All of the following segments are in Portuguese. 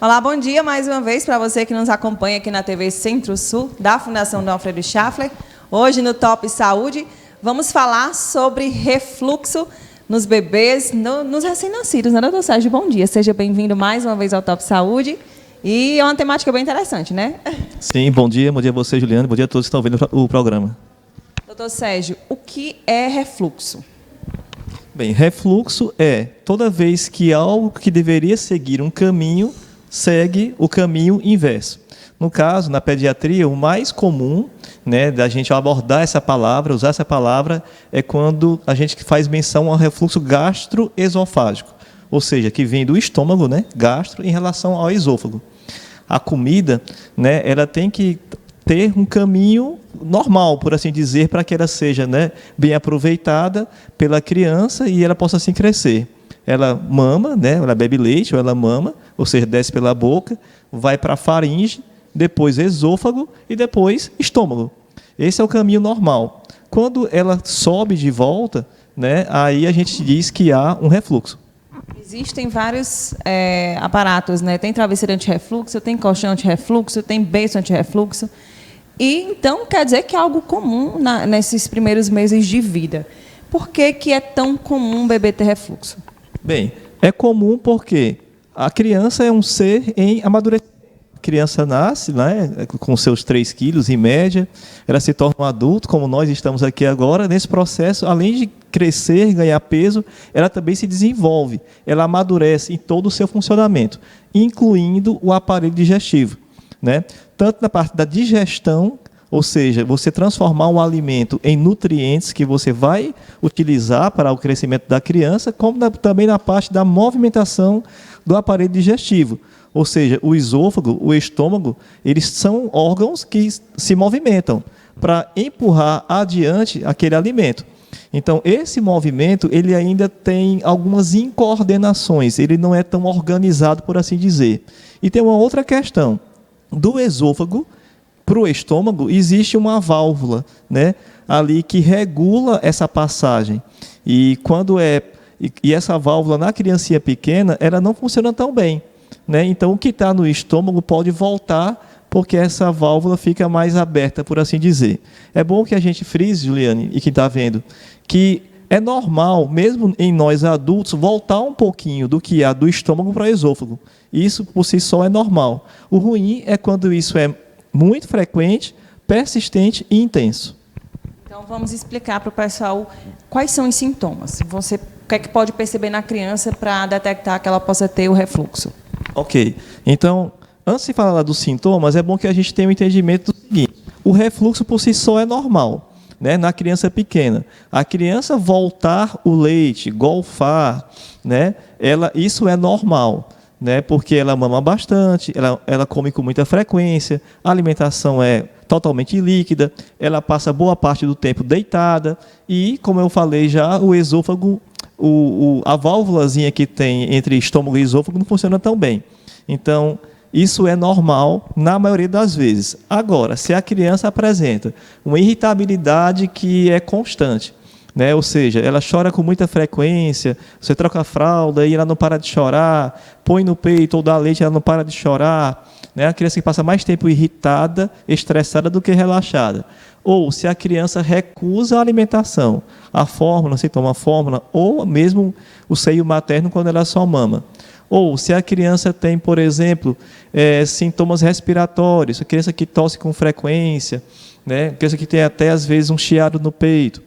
Olá, bom dia mais uma vez para você que nos acompanha aqui na TV Centro-Sul, da Fundação Dom Alfredo Schaffler. Hoje no Top Saúde, vamos falar sobre refluxo nos bebês, nos recém-nascidos, né, doutor Sérgio? Bom dia, seja bem-vindo mais uma vez ao Top Saúde. E é uma temática bem interessante, né? Sim, bom dia a você, Juliana, bom dia a todos que estão vendo o programa. Doutor Sérgio, o que é refluxo? Bem, refluxo é toda vez que algo que deveria seguir um caminho, segue o caminho inverso. No caso, na pediatria, o mais comum, né, da gente abordar essa palavra, usar essa palavra, é quando a gente faz menção ao refluxo gastroesofágico, ou seja, que vem do estômago, né, gastro, em relação ao esôfago. A comida, né, ela tem que ter um caminho normal, por assim dizer, para que ela seja, né, bem aproveitada pela criança e ela possa assim crescer. Ela mama, né, ela bebe leite ou ela mama, ou seja, desce pela boca, vai para a faringe, depois esôfago e depois estômago. Esse é o caminho normal. Quando ela sobe de volta, né, aí a gente diz que há um refluxo. Existem vários aparatos, né? Tem travesseiro anti-refluxo, tem colchão anti-refluxo, tem berço anti-refluxo. E então quer dizer que é algo comum nesses primeiros meses de vida. Por que é tão comum um bebê ter refluxo? Bem, é comum porque a criança é um ser em amadurecimento. A criança nasce, né, com seus 3 quilos em média, ela se torna um adulto, como nós estamos aqui agora. Nesse processo, além de crescer, ganhar peso, ela também se desenvolve, ela amadurece em todo o seu funcionamento, incluindo o aparelho digestivo, né? Tanto na parte da digestão, ou seja, você transformar um alimento em nutrientes que você vai utilizar para o crescimento da criança, como também na parte da movimentação do aparelho digestivo. Ou seja, o esôfago, o estômago, eles são órgãos que se movimentam para empurrar adiante aquele alimento. Então, esse movimento, ele ainda tem algumas incoordenações, ele não é tão organizado, por assim dizer. E tem uma outra questão. Do esôfago para o estômago, existe uma válvula, né, ali que regula essa passagem. E essa válvula, na criancinha pequena, ela não funciona tão bem, né? Então, o que está no estômago pode voltar, porque essa válvula fica mais aberta, por assim dizer. É bom que a gente frise, Juliane, e quem está vendo, que é normal, mesmo em nós adultos, voltar um pouquinho do que há do estômago para o esôfago. Isso, por si só, é normal. O ruim é quando isso é muito frequente, persistente e intenso. Então, vamos explicar para o pessoal quais são os sintomas. O que é que pode perceber na criança para detectar que ela possa ter o refluxo? Ok. Então, antes de falar dos sintomas, é bom que a gente tenha um entendimento do seguinte. O refluxo, por si só, é normal, né, na criança pequena. A criança voltar o leite, golfar, né, isso é normal, né, porque ela mama bastante, ela come com muita frequência, a alimentação é totalmente líquida, ela passa boa parte do tempo deitada e, como eu falei já, o esôfago, a válvulazinha que tem entre estômago e esôfago não funciona tão bem. Então, isso é normal na maioria das vezes. Agora, se a criança apresenta uma irritabilidade que é constante, né? Ou seja, ela chora com muita frequência, você troca a fralda e ela não para de chorar, põe no peito ou dá leite e ela não para de chorar, né? A criança que passa mais tempo irritada, estressada do que relaxada. Ou se a criança recusa a alimentação, a fórmula, se toma a fórmula, ou mesmo o seio materno quando ela só mama. Ou se a criança tem, por exemplo, sintomas respiratórios, a criança que tosse com frequência, né? A criança que tem até, às vezes, um chiado no peito.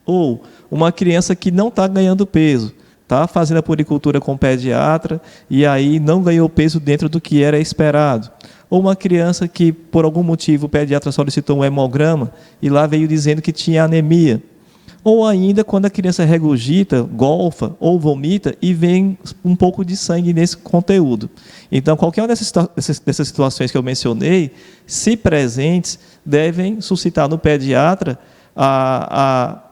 Ou uma criança que não está ganhando peso, está fazendo a puericultura com o pediatra e aí não ganhou peso dentro do que era esperado. Ou uma criança que, por algum motivo, o pediatra solicitou um hemograma e lá veio dizendo que tinha anemia. Ou ainda quando a criança regurgita, golfa ou vomita e vem um pouco de sangue nesse conteúdo. Então, qualquer uma dessas situações que eu mencionei, se presentes, devem suscitar no pediatra a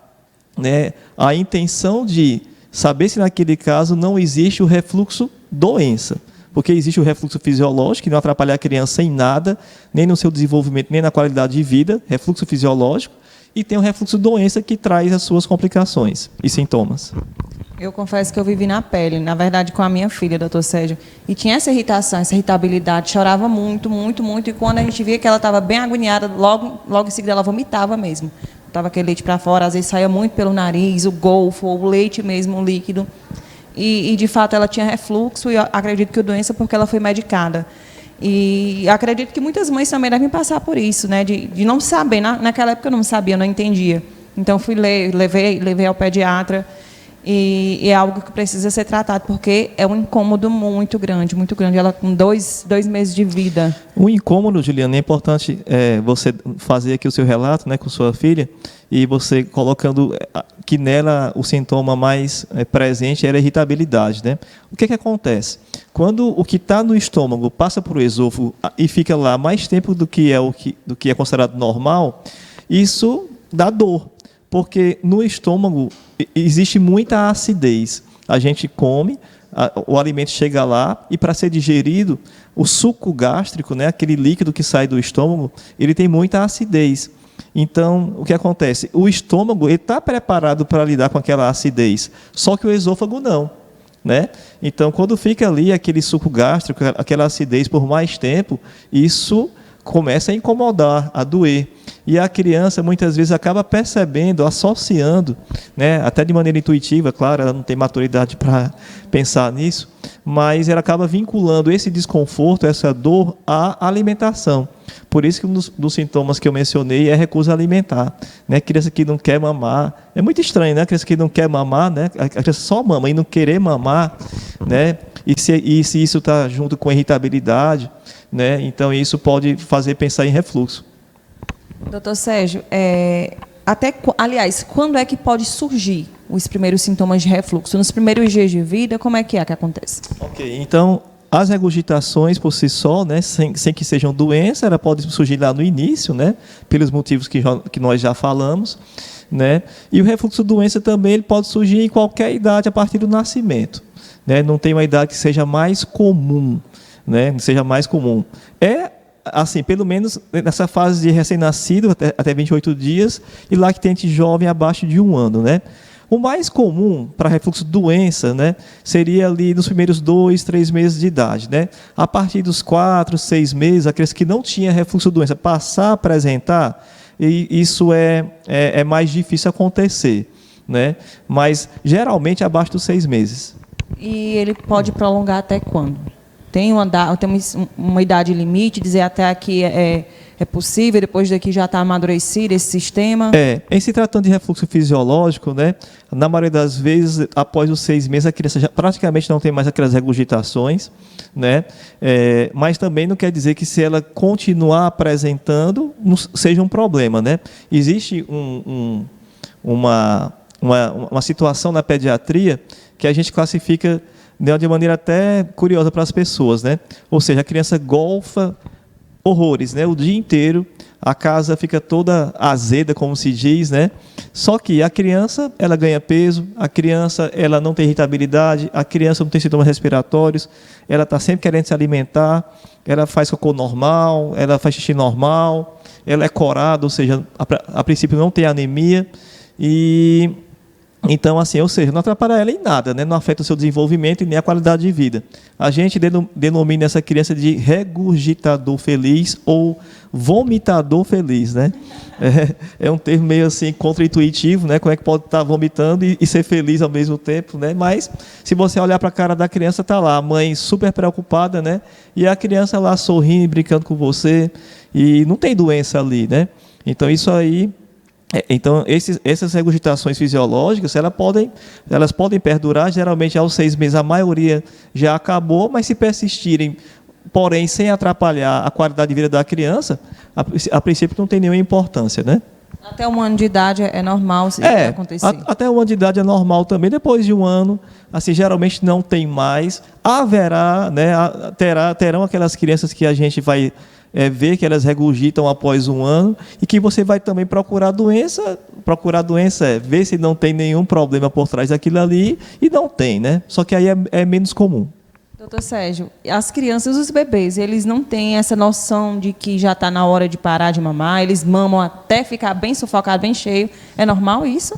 intenção de saber se naquele caso não existe o refluxo doença. Porque existe o refluxo fisiológico, que não atrapalha a criança em nada, nem no seu desenvolvimento, nem na qualidade de vida, refluxo fisiológico, e tem o refluxo doença que traz as suas complicações e sintomas. Eu confesso que eu vivi na pele, na verdade, com a minha filha, doutor Sérgio. E tinha essa irritação, essa irritabilidade, chorava muito, muito, muito. E quando a gente via que ela estava bem agoniada, logo em seguida ela vomitava mesmo. Botava aquele leite para fora, às vezes saía muito pelo nariz, o golfo, ou o leite mesmo, o líquido. E, de fato, ela tinha refluxo, e eu acredito que a doença porque ela foi medicada. E acredito que muitas mães também devem passar por isso, né? De não saber. Naquela época eu não sabia, não entendia. Então, fui levei ao pediatra. E é algo que precisa ser tratado, porque é um incômodo muito grande, muito grande. Ela com dois meses de vida. O incômodo, Juliana, é importante você fazer aqui o seu relato, né, com sua filha, e você colocando que nela o sintoma mais presente era a irritabilidade, né? O que acontece? Quando o que está no estômago passa para o esôfago e fica lá mais tempo do que é considerado normal, isso dá dor. Porque no estômago existe muita acidez. A gente come, o alimento chega lá e para ser digerido, o suco gástrico, né, aquele líquido que sai do estômago, ele tem muita acidez. Então, o que acontece? O estômago está preparado para lidar com aquela acidez, só que o esôfago não. Né? Então, quando fica ali aquele suco gástrico, aquela acidez por mais tempo, isso começa a incomodar, a doer. E a criança, muitas vezes, acaba percebendo, associando, né, até de maneira intuitiva, claro, ela não tem maturidade para pensar nisso, mas ela acaba vinculando esse desconforto, essa dor, à alimentação. Por isso que um dos sintomas que eu mencionei é recusa alimentar. Né? Criança que não quer mamar. É muito estranho, né? A criança que não quer mamar, né? A criança só mama e não querer mamar, né? E se isso está junto com a irritabilidade, né? Então isso pode fazer pensar em refluxo. Doutor Sérgio, aliás, quando é que pode surgir os primeiros sintomas de refluxo? Nos primeiros dias de vida, como é que acontece? Ok, então as regurgitações por si só, né, sem que sejam doença, ela pode surgir lá no início, né, pelos motivos que nós já falamos, né, e o refluxo doença também ele pode surgir em qualquer idade a partir do nascimento, né, não tem uma idade que seja mais comum, né, seja mais comum. Assim, pelo menos nessa fase de recém-nascido, até 28 dias, e lactente jovem abaixo de 1 ano, né? O mais comum para refluxo doença, né, seria ali nos primeiros 2, 3 meses de idade, né? A partir dos 4, 6 meses, a criança que não tinha refluxo doença passar a apresentar, e isso é mais difícil acontecer, né? Mas geralmente abaixo dos 6 meses. E ele pode prolongar até quando? Tem uma idade limite, dizer até aqui é possível, depois daqui já está amadurecido esse sistema? Em se tratando de refluxo fisiológico, né, na maioria das vezes, após os 6 meses, a criança já praticamente não tem mais aquelas regurgitações, né, mas também não quer dizer que se ela continuar apresentando, não seja um problema. Né? Existe uma situação na pediatria que a gente classifica de maneira até curiosa para as pessoas, né? Ou seja, a criança golfa horrores, né? O dia inteiro, a casa fica toda azeda, como se diz, né? Só que a criança, ela ganha peso, a criança, ela não tem irritabilidade, a criança não tem sintomas respiratórios, ela está sempre querendo se alimentar, ela faz cocô normal, ela faz xixi normal, ela é corada, ou seja, a princípio não tem anemia, e então, assim, ou seja, não atrapalha ela em nada, né? Não afeta o seu desenvolvimento e nem a qualidade de vida. A gente denomina essa criança de regurgitador feliz ou vomitador feliz, né? É um termo meio assim contra-intuitivo, né? Como é que pode estar vomitando e ser feliz ao mesmo tempo, né? Mas se você olhar para a cara da criança, está lá a mãe super preocupada, né? E a criança lá sorrindo, brincando com você e não tem doença ali, né? Então isso aí. Então, essas regurgitações fisiológicas, elas podem perdurar, geralmente aos 6 meses a maioria já acabou, mas se persistirem, porém sem atrapalhar a qualidade de vida da criança, a princípio não tem nenhuma importância, né? Até 1 ano de idade é normal se acontecer? Até 1 ano de idade é normal também, depois de 1 ano, assim, geralmente não tem mais, haverá, né, terão aquelas crianças que a gente vai ver que elas regurgitam após 1 ano e que você vai também procurar doença ver se não tem nenhum problema por trás daquilo ali e não tem, né? Só que aí é menos comum. Doutor Sérgio, as crianças, os bebês, eles não têm essa noção de que já está na hora de parar de mamar, eles mamam até ficar bem sufocado, bem cheio. É normal isso?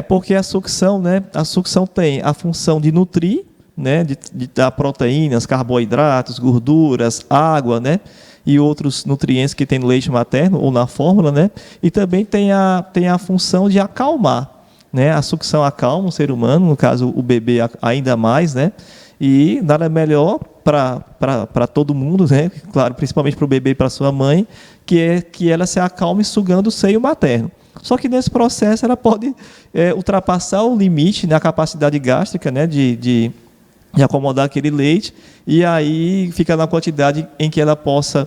Porque a sucção, né? A sucção tem a função de nutrir, né? De dar proteínas, carboidratos, gorduras, água, né? E outros nutrientes que tem no leite materno ou na fórmula, né? E também tem a função de acalmar, né? A sucção acalma o ser humano, no caso o bebê ainda mais, né? E nada melhor para todo mundo, né? Claro, principalmente para o bebê e para sua mãe, que ela se acalme sugando o seio materno. Só que nesse processo ela pode ultrapassar o limite na capacidade gástrica, né? De acomodar aquele leite, e aí fica na quantidade em que ela possa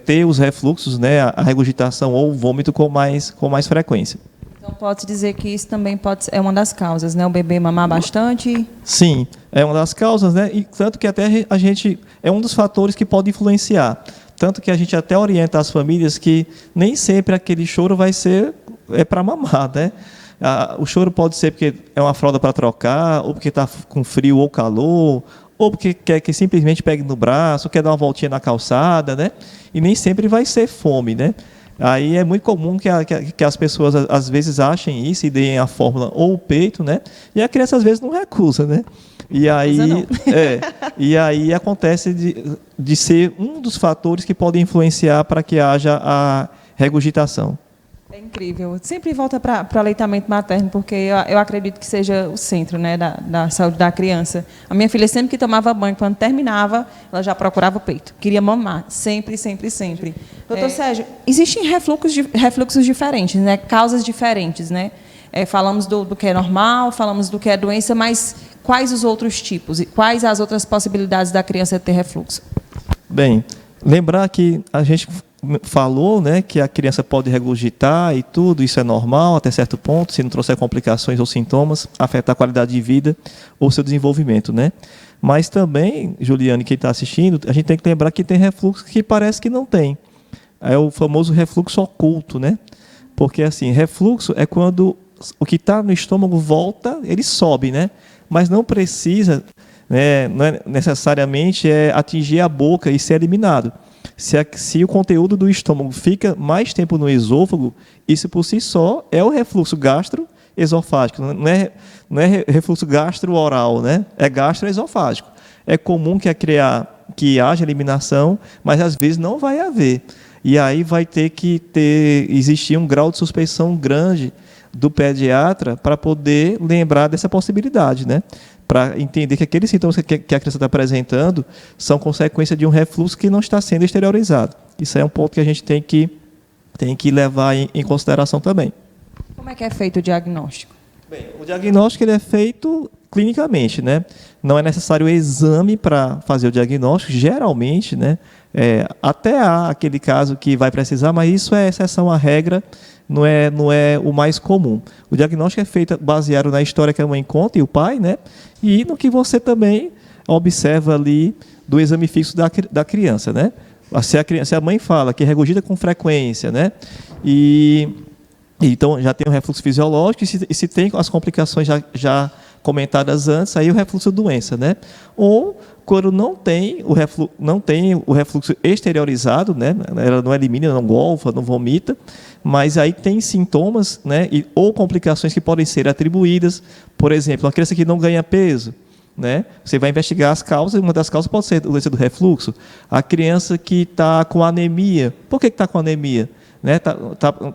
ter os refluxos, né, a regurgitação ou o vômito com mais frequência. Então pode-se dizer que isso também é uma das causas, né? O bebê mamar bastante? Sim, é uma das causas, né? E tanto que até a gente é um dos fatores que pode influenciar. Tanto que a gente até orienta as famílias que nem sempre aquele choro vai ser para mamar, né? O choro pode ser porque é uma fralda para trocar, ou porque está com frio ou calor, ou porque quer que simplesmente pegue no braço, ou quer dar uma voltinha na calçada, né? E nem sempre vai ser fome, né? Aí é muito comum que as pessoas às vezes achem isso e deem a fórmula ou o peito, né? E a criança às vezes não recusa, né? E aí acontece de ser um dos fatores que podem influenciar para que haja a regurgitação. É incrível. Sempre volta para o aleitamento materno, porque eu acredito que seja o centro, né, da saúde da criança. A minha filha, sempre que tomava banho, quando terminava, ela já procurava o peito. Queria mamar. Sempre, sempre, sempre. Doutor Sérgio, existem refluxos diferentes, né, causas diferentes, né? Falamos do que é normal, falamos do que é doença, mas quais os outros tipos? E quais as outras possibilidades da criança ter refluxo? Bem, lembrar que a gente falou, né, que a criança pode regurgitar e tudo, isso é normal até certo ponto, se não trouxer complicações ou sintomas, afetar a qualidade de vida ou seu desenvolvimento, né? Mas também, Juliane, quem está assistindo, a gente tem que lembrar que tem refluxo que parece que não tem. É o famoso refluxo oculto, né? Porque, assim, refluxo é quando o que está no estômago volta, ele sobe, né? Mas não precisa, né, não é necessariamente atingir a boca e ser eliminado. Se o conteúdo do estômago fica mais tempo no esôfago, isso por si só é o refluxo gastroesofágico. Não é refluxo gastro-oral, né? É gastroesofágico. É comum que haja eliminação, mas às vezes não vai haver. E aí vai ter que existir um grau de suspeição grande do pediatra para poder lembrar dessa possibilidade, né? Para entender que aqueles sintomas que a criança está apresentando são consequência de um refluxo que não está sendo exteriorizado. Isso é um ponto que a gente tem que levar em consideração também. Como é que é feito o diagnóstico? Bem, o diagnóstico ele é feito clinicamente, né? Não é necessário o exame para fazer o diagnóstico, geralmente, né? Até há aquele caso que vai precisar, mas isso é exceção à regra, não é o mais comum. O diagnóstico é feito baseado na história que a mãe conta e o pai, né? E no que você também observa ali do exame fixo da criança, né? Se a mãe fala que regurgita com frequência, né? Então já tem o refluxo fisiológico, e se tem as complicações já comentadas antes, aí o refluxo doença, né? Ou quando não tem o refluxo exteriorizado, né? Ela não elimina, não golfa, não vomita, mas aí tem sintomas, né? Ou complicações que podem ser atribuídas, por exemplo, uma criança que não ganha peso, né? Você vai investigar as causas, uma das causas pode ser a doença do refluxo. A criança que está com anemia, por que está com anemia? Né?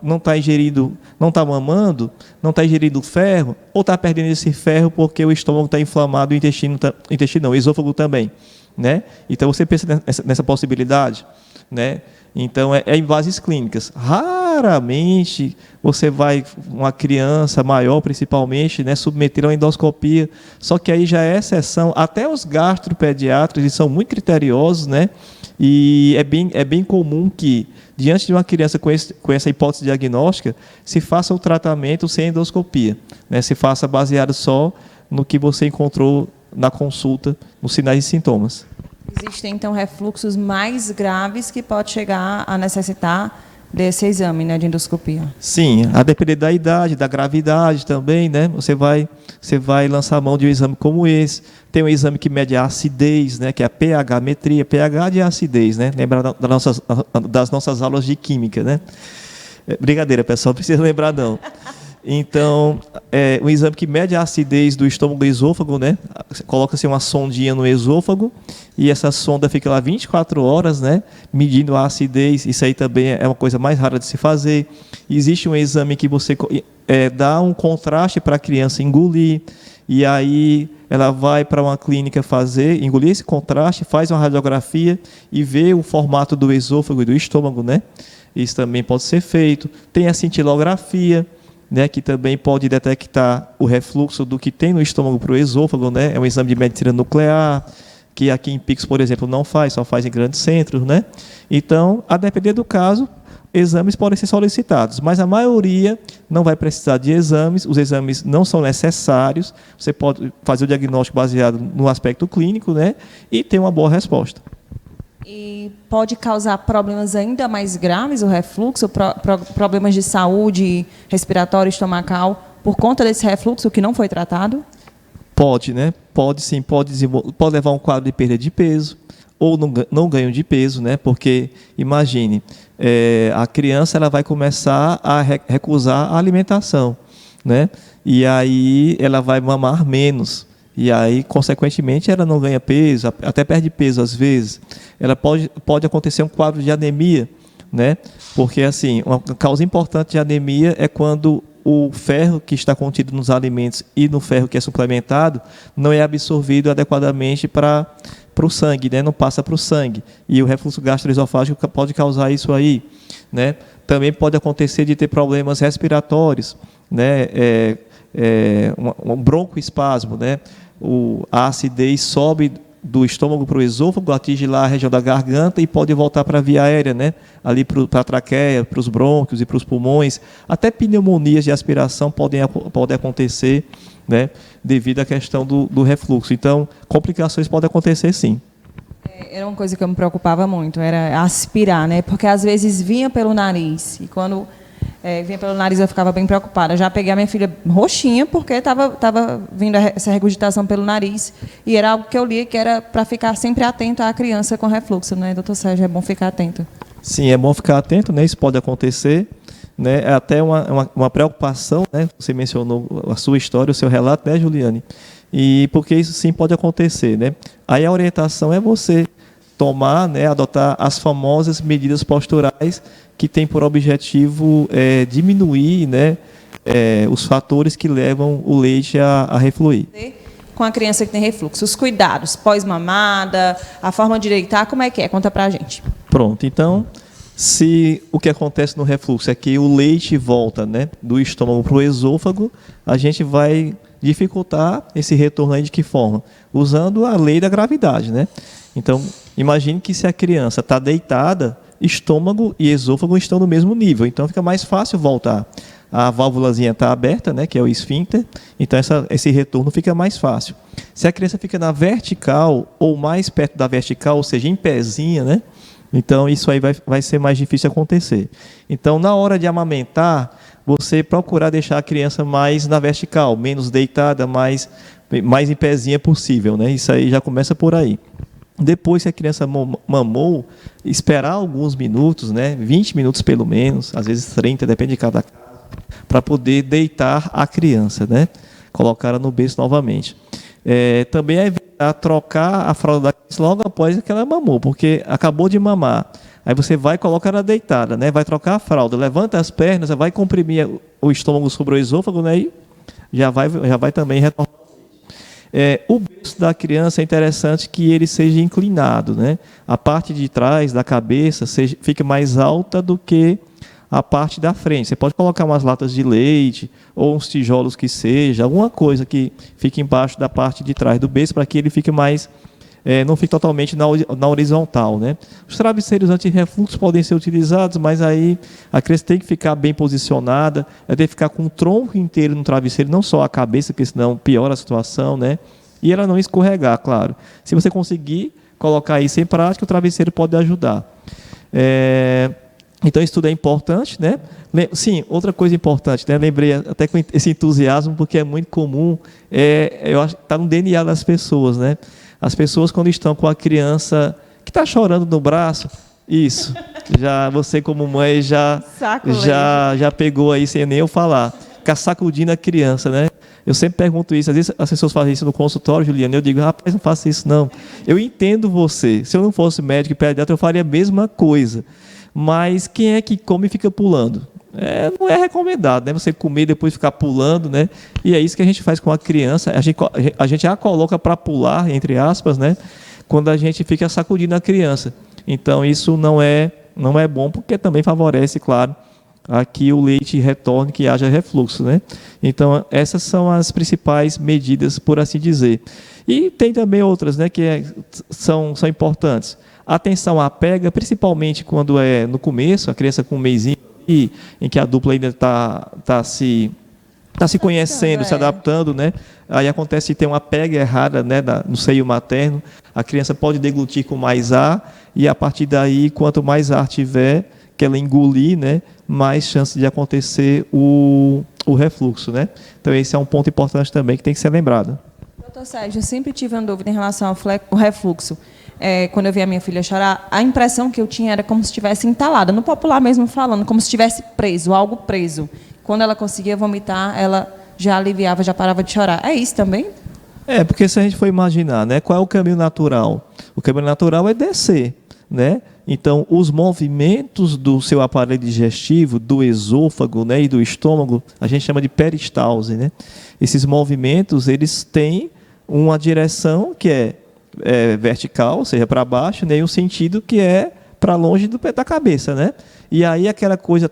Não está ingerindo, não está mamando, não está ingerindo ferro, ou está perdendo esse ferro porque o estômago está inflamado, o esôfago também, né? Então você pensa nessa possibilidade, né? Então é em bases clínicas. Raramente você vai, uma criança maior principalmente, né, submeter a uma endoscopia, só que aí já é exceção. Até os gastropediatras, eles são muito criteriosos, né? E é bem comum que, diante de uma criança com essa hipótese diagnóstica, se faça o tratamento sem endoscopia, né? Se faça baseado só no que você encontrou na consulta, nos sinais e sintomas. Existem, então, refluxos mais graves que pode chegar a necessitar desse exame, né, de endoscopia? Sim, a depender da idade, da gravidade também, né? Você vai lançar a mão de um exame como esse. Tem um exame que mede a acidez, né, que é a pH-metria, pH de acidez, né? Lembra das nossas aulas de química, né? Brincadeira, pessoal, não precisa lembrar não. Então, um exame que mede a acidez do estômago do esôfago, né? Coloca-se uma sondinha no esôfago e essa sonda fica lá 24 horas, né? Medindo a acidez. Isso aí também é uma coisa mais rara de se fazer. Existe um exame que você dá um contraste para a criança engolir e aí ela vai para uma clínica engolir esse contraste, faz uma radiografia e vê o formato do esôfago e do estômago, né? Isso também pode ser feito. Tem a cintilografia, né, que também pode detectar o refluxo do que tem no estômago para o esôfago, né? É um exame de medicina nuclear, que aqui em Pix, por exemplo, não faz, só faz em grandes centros, né? Então, a depender do caso, exames podem ser solicitados, mas a maioria não vai precisar de exames, os exames não são necessários, você pode fazer o diagnóstico baseado no aspecto clínico, né? E ter uma boa resposta. E pode causar problemas ainda mais graves, o refluxo, problemas de saúde respiratória, estomacal, por conta desse refluxo que não foi tratado? Pode, né? Pode sim, pode levar a um quadro de perda de peso ou não ganho de peso, né? Porque, imagine, a criança ela vai começar a recusar a alimentação, né? E aí ela vai mamar menos. E aí, consequentemente, ela não ganha peso, até perde peso às vezes. Ela pode acontecer um quadro de anemia, né? Porque, assim, uma causa importante de anemia é quando o ferro que está contido nos alimentos e no ferro que é suplementado não é absorvido adequadamente para o sangue, né? Não passa para o sangue. E o refluxo gastroesofágico pode causar isso aí, né? Também pode acontecer de ter problemas respiratórios, né? Um broncoespasmo, né? A acidez sobe do estômago para o esôfago, atinge lá a região da garganta e pode voltar para a via aérea, né? Ali para a traqueia, para os brônquios e para os pulmões. Até pneumonias de aspiração podem acontecer, né? Devido à questão do refluxo. Então, complicações podem acontecer sim. Era uma coisa que eu me preocupava muito, era aspirar, né? Porque às vezes vinha pelo nariz e quando vinha pelo nariz eu ficava bem preocupada. Já peguei a minha filha roxinha porque estava vindo essa regurgitação pelo nariz e era algo que eu li que era para ficar sempre atento à criança com refluxo, né, doutor Sérgio? É bom ficar atento. Sim, é bom ficar atento, né? Isso pode acontecer, né? É até uma preocupação, né? Você mencionou a sua história, o seu relato, né, Juliane? E porque isso sim pode acontecer, né? Aí a orientação é você tomar, né, adotar as famosas medidas posturais que têm por objetivo diminuir, né, os fatores que levam o leite a refluir. Com a criança que tem refluxo, os cuidados pós-mamada, a forma de deitar, como é que é? Conta pra gente. Pronto, então, se o que acontece no refluxo é que o leite volta, né, do estômago para o esôfago, a gente vai dificultar esse retorno aí de que forma? Usando a lei da gravidade, né? Então, imagine que se a criança está deitada, estômago e esôfago estão no mesmo nível, então fica mais fácil voltar. A válvulazinha está aberta, né, que é o esfíncter, então esse retorno fica mais fácil. Se a criança fica na vertical ou mais perto da vertical, ou seja, em pezinha, né, então isso aí vai ser mais difícil acontecer. Então, na hora de amamentar, você procurar deixar a criança mais na vertical, menos deitada, mais em pezinha possível, né? Isso aí já começa por aí. Depois que a criança mamou, esperar alguns minutos, né? 20 minutos pelo menos, às vezes 30, depende de cada caso, para poder deitar a criança, né? Colocar ela no berço novamente. Também é evitar trocar a fralda da criança logo após que ela mamou, porque acabou de mamar. Aí você vai e coloca ela deitada, né? Vai trocar a fralda, levanta as pernas, vai comprimir o estômago sobre o esôfago, né? E já vai também retornar. O berço da criança é interessante que ele seja inclinado, né? A parte de trás da cabeça fique mais alta do que a parte da frente. Você pode colocar umas latas de leite ou uns tijolos que seja, alguma coisa que fique embaixo da parte de trás do berço para que ele fique mais não fique totalmente na horizontal, né? Os travesseiros anti-refluxo podem ser utilizados, mas aí a criança tem que ficar bem posicionada, ela tem que ficar com o tronco inteiro no travesseiro, não só a cabeça, porque senão piora a situação, né? E ela não escorregar, claro. Se você conseguir colocar isso em prática, o travesseiro pode ajudar. Então, isso tudo é importante, né? Sim, outra coisa importante, né? Lembrei até com esse entusiasmo, porque é muito comum, eu acho que está no DNA das pessoas, né? As pessoas, quando estão com a criança que está chorando no braço, isso, já você como mãe já pegou aí sem nem eu falar. ficar sacudindo a criança, né? Eu sempre pergunto isso, às vezes as pessoas fazem isso no consultório, Juliana, eu digo, rapaz, não faça isso não. Eu entendo você, se eu não fosse médico e pediatra, eu faria a mesma coisa. Mas quem é que come e fica pulando? Não é recomendado, né? Você comer e depois ficar pulando, né? E é isso que a gente faz com a criança, a gente a coloca para pular, entre aspas, né? Quando a gente fica sacudindo a criança. Então, isso não é bom, porque também favorece, claro, a que o leite retorne, que haja refluxo, né? Então, essas são as principais medidas, por assim dizer. E tem também outras, né, que são importantes. Atenção à pega, principalmente quando é no começo, a criança com um mesinho, em que a dupla ainda está se conhecendo, se adaptando, né? Aí acontece que tem uma pega errada, né, no seio materno, a criança pode deglutir com mais ar, e a partir daí, quanto mais ar tiver, que ela engolir, né, mais chance de acontecer o refluxo, né? Então esse é um ponto importante também que tem que ser lembrado. Doutor Sérgio, eu sempre tive uma dúvida em relação ao refluxo. Quando eu vi a minha filha chorar, a impressão que eu tinha era como se estivesse entalada, no popular mesmo falando, como se estivesse preso, algo preso. Quando ela conseguia vomitar, ela já aliviava, já parava de chorar. É isso também? Porque se a gente for imaginar, né, qual é o caminho natural? O caminho natural é descer, né? Então, os movimentos do seu aparelho digestivo, do esôfago, né, e do estômago, a gente chama de peristalse, né? Esses movimentos, eles têm uma direção que é vertical, ou seja, para baixo, né, e um sentido que é para longe da cabeça, né? E aí aquela coisa,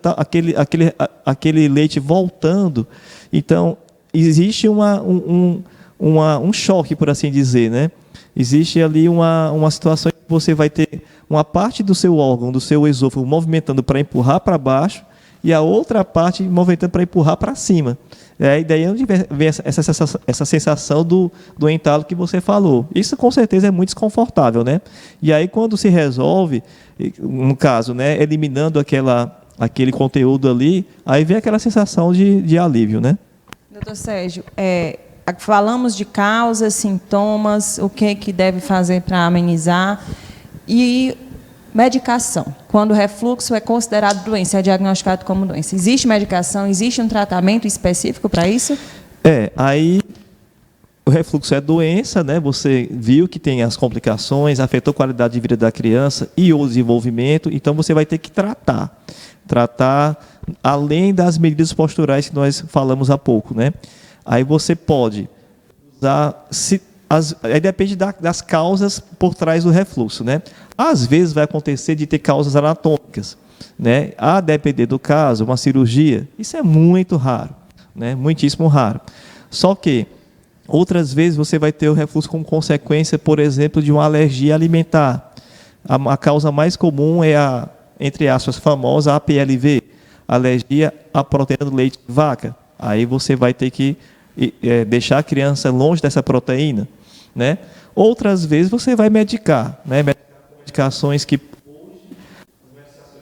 aquele leite voltando, então existe um choque, por assim dizer, né? Existe ali uma situação em que você vai ter uma parte do seu órgão, do seu esôfago, movimentando para empurrar para baixo e a outra parte movimentando para empurrar para cima. E daí é onde vem essa sensação do entalo que você falou. Isso, com certeza, é muito desconfortável, né? E aí, quando se resolve, no caso, né, eliminando aquele conteúdo ali, aí vem aquela sensação de alívio, né? Doutor Sérgio, falamos de causas, sintomas, o que deve fazer para amenizar e medicação. Quando o refluxo é considerado doença, é diagnosticado como doença. Existe medicação, existe um tratamento específico para isso? Aí o refluxo é doença, né? Você viu que tem as complicações, afetou a qualidade de vida da criança e o desenvolvimento, então você vai ter que tratar além das medidas posturais que nós falamos há pouco, né? Aí você pode usar, aí depende das causas por trás do refluxo, né? Às vezes vai acontecer de ter causas anatômicas, né? A depender do caso, uma cirurgia, isso é muito raro, né? Muitíssimo raro. Só que outras vezes você vai ter o refluxo como consequência, por exemplo, de uma alergia alimentar. A causa mais comum é entre aspas, famosa APLV, alergia à proteína do leite de vaca. Aí você vai ter que deixar a criança longe dessa proteína, né? Outras vezes você vai medicar, né? Medicações que hoje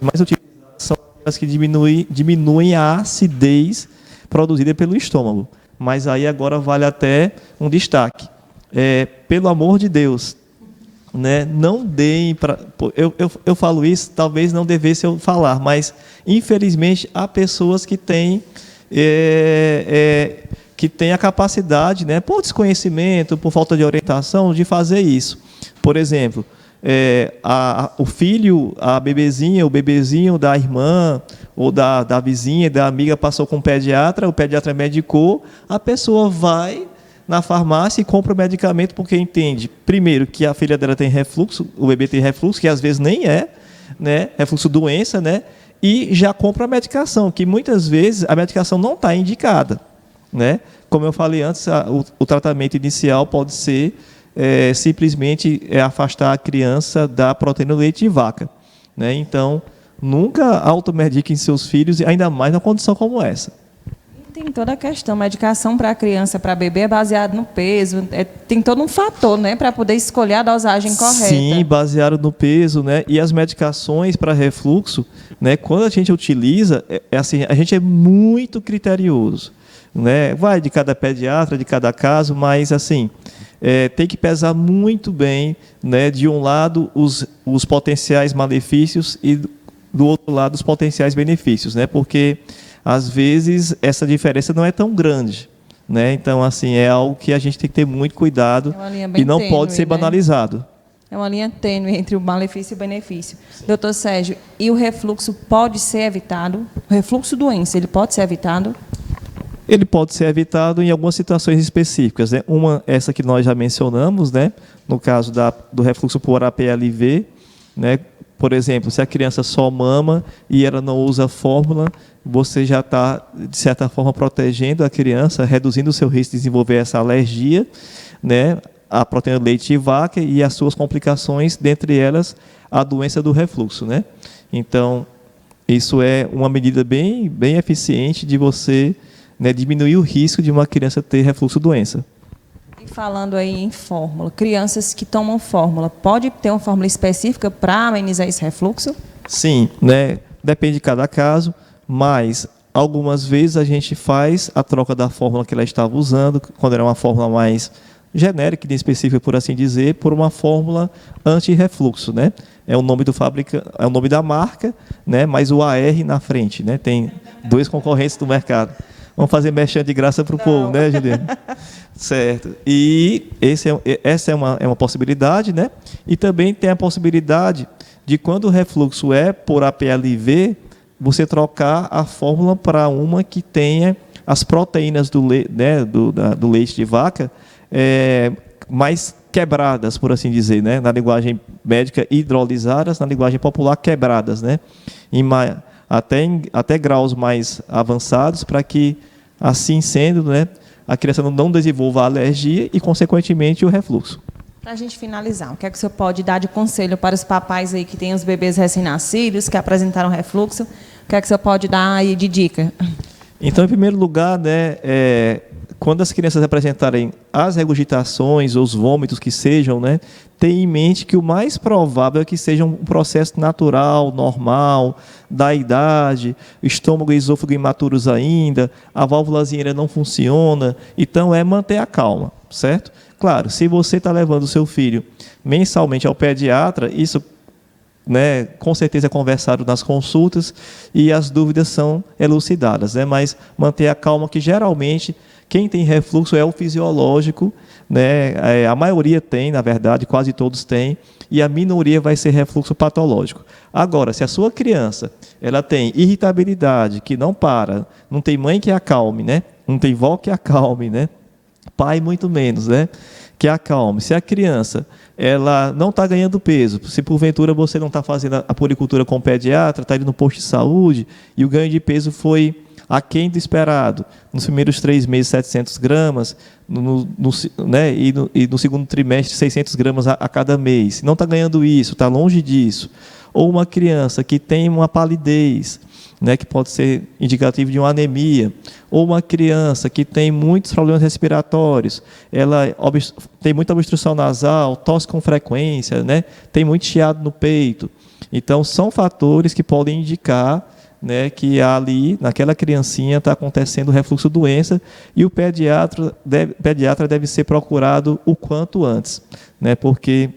mais utilizadas são as que diminuem a acidez produzida pelo estômago. Mas aí agora vale até um destaque. Pelo amor de Deus, né? Não deem para... Eu falo isso, talvez não devesse eu falar, mas infelizmente há pessoas que têm a capacidade, né, por desconhecimento, por falta de orientação, de fazer isso. Por exemplo, o filho, a bebezinha, o bebezinho da irmã ou da vizinha, da amiga passou com o pediatra medicou, a pessoa vai na farmácia e compra o medicamento porque entende, primeiro, que a filha dela tem refluxo, o bebê tem refluxo, que às vezes nem é, né, refluxo doença, né, e já compra a medicação, que muitas vezes a medicação não está indicada, né? Como eu falei antes, o tratamento inicial pode ser simplesmente afastar a criança da proteína do leite de vaca, né? Então, nunca automediquem seus filhos, ainda mais numa condição como essa. Tem toda a questão, medicação para criança, para bebê é baseado no peso, tem todo um fator, né, para poder escolher a dosagem correta. Sim, baseado no peso, né? E as medicações para refluxo, né, quando a gente utiliza, assim, a gente é muito criterioso, né? Vai de cada pediatra, de cada caso, mas assim, tem que pesar muito bem, né, de um lado os potenciais malefícios e do outro lado os potenciais benefícios, né? Porque às vezes essa diferença não é tão grande, né? Então, assim, é algo que a gente tem que ter muito cuidado e não pode ser banalizado. É uma linha tênue entre o malefício e o benefício. Sim. Doutor Sérgio, e o refluxo pode ser evitado? O refluxo doença, ele pode ser evitado? Ele pode ser evitado em algumas situações específicas, né? Uma, essa que nós já mencionamos, né? No caso do refluxo por APLV, né? Por exemplo, se a criança só mama e ela não usa fórmula, você já está, de certa forma, protegendo a criança, reduzindo o seu risco de desenvolver essa alergia, né? A proteína do leite de vaca e as suas complicações, dentre elas a doença do refluxo, né? Então, isso é uma medida bem eficiente de você, né, diminuir o risco de uma criança ter refluxo doença. E falando aí em fórmula, crianças que tomam fórmula, pode ter uma fórmula específica para amenizar esse refluxo? Sim, né? Depende de cada caso, mas algumas vezes a gente faz a troca da fórmula que ela estava usando, quando era uma fórmula mais genérica e específica, por assim dizer, por uma fórmula anti-refluxo, né? É o nome do é o nome da marca, né? Mas o AR na frente, né? Tem 2 concorrentes do mercado. Vamos fazer merchan de graça para o povo, né, Juliana? Certo. E essa é uma possibilidade, né? E também tem a possibilidade de, quando o refluxo é por APLV, você trocar a fórmula para uma que tenha as proteínas do leite de vaca mais quebradas, por assim dizer, né? Na linguagem médica, hidrolisadas, na linguagem popular, quebradas, né? Até graus mais avançados, para que, assim sendo, né, a criança não desenvolva a alergia e, consequentemente, o refluxo. Para a gente finalizar, o que é que o senhor pode dar de conselho para os papais aí que têm os bebês recém-nascidos, que apresentaram refluxo? O que é que o senhor pode dar aí de dica? Então, em primeiro lugar, né, quando as crianças apresentarem as regurgitações ou os vômitos que sejam, né, tenha em mente que o mais provável é que seja um processo natural, normal, da idade, o estômago e esôfago imaturos ainda, a válvulazinha ainda não funciona, então é manter a calma, certo? Claro, se você está levando o seu filho mensalmente ao pediatra, isso, né, com certeza é conversado nas consultas e as dúvidas são elucidadas, né? Mas manter a calma, que geralmente quem tem refluxo é o fisiológico, né? A maioria tem, na verdade, quase todos têm, e a minoria vai ser refluxo patológico. Agora, se a sua criança ela tem irritabilidade, que não para, não tem mãe que acalme, né? Não tem vó que acalme, né? Pai muito menos, né? Que acalme. Se a criança ela não está ganhando peso, se porventura você não está fazendo a puericultura com o pediatra, está indo no posto de saúde e o ganho de peso foi aquém do esperado, nos primeiros 3 meses 700 gramas, né, e no segundo trimestre 600 gramas a cada mês. Se não está ganhando isso, está longe disso. Ou uma criança que tem uma palidez, né, que pode ser indicativo de uma anemia, ou uma criança que tem muitos problemas respiratórios, ela tem muita obstrução nasal, tosse com frequência, né, tem muito chiado no peito. Então, são fatores que podem indicar, né, que ali, naquela criancinha, está acontecendo refluxo doença, e o pediatra deve ser procurado o quanto antes, né, porque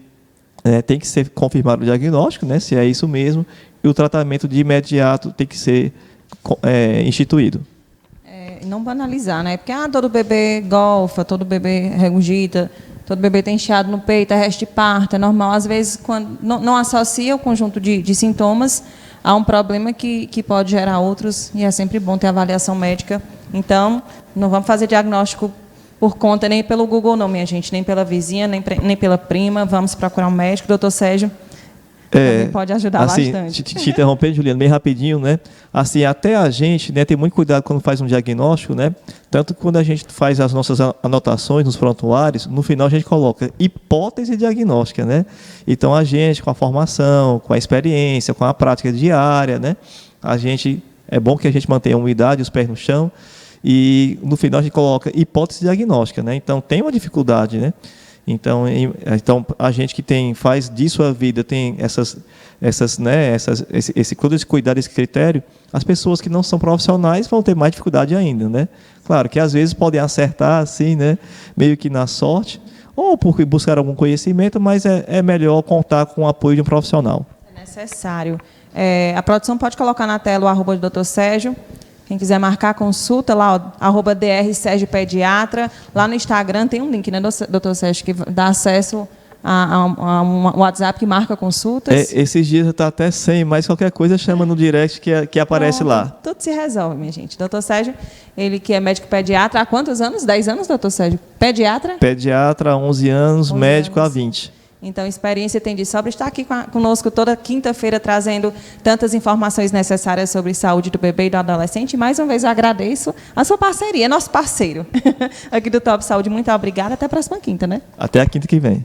tem que ser confirmado o diagnóstico, né, se é isso mesmo, e o tratamento de imediato tem que ser instituído. Não banalizar, né? Porque todo bebê golfa, todo bebê regurgita, todo bebê tem inchado no peito, é resto de parto, é normal. Às vezes, quando não associa o conjunto de sintomas a um problema que pode gerar outros, e é sempre bom ter avaliação médica. Então, não vamos fazer diagnóstico por conta, nem pelo Google, não, minha gente, nem pela vizinha, nem pela prima. Vamos procurar um médico. Doutor Sérgio também pode ajudar bastante. Te interrompendo, Juliana, bem rapidinho, né? Assim, até a gente, né, tem muito cuidado quando faz um diagnóstico, né? Tanto que quando a gente faz as nossas anotações nos prontuários, no final a gente coloca hipótese diagnóstica, né? Então a gente, com a formação, com a experiência, com a prática diária, né? É bom que a gente mantenha a umidade, os pés no chão, e no final a gente coloca hipótese diagnóstica, né? Então tem uma dificuldade, né? Então a gente que faz disso a vida, tem todo esse cuidado, esse critério, as pessoas que não são profissionais vão ter mais dificuldade ainda, né? Claro que às vezes podem acertar assim, né? Meio que na sorte, ou por buscar algum conhecimento, mas é melhor contar com o apoio de um profissional. É necessário. A produção pode colocar na tela o @ do Dr. Sérgio. Quem quiser marcar consulta, lá, ó, @Dr. Sérgio Pediatra. Lá no Instagram tem um link, né, doutor Sérgio, que dá acesso a um WhatsApp que marca consultas. Esses dias está até sem, mas qualquer coisa chama no direct que aparece Pronto, lá. Tudo se resolve, minha gente. Doutor Sérgio, ele que é médico pediatra há quantos anos? 10 anos, doutor Sérgio? Pediatra? Pediatra há 11 anos, 11 médico há anos. 20. Então, experiência tem de sobra. Está aqui conosco toda quinta-feira, trazendo tantas informações necessárias sobre saúde do bebê e do adolescente. Mais uma vez, eu agradeço a sua parceria, nosso parceiro aqui do Top Saúde. Muito obrigada. Até a próxima quinta, né? Até a quinta que vem.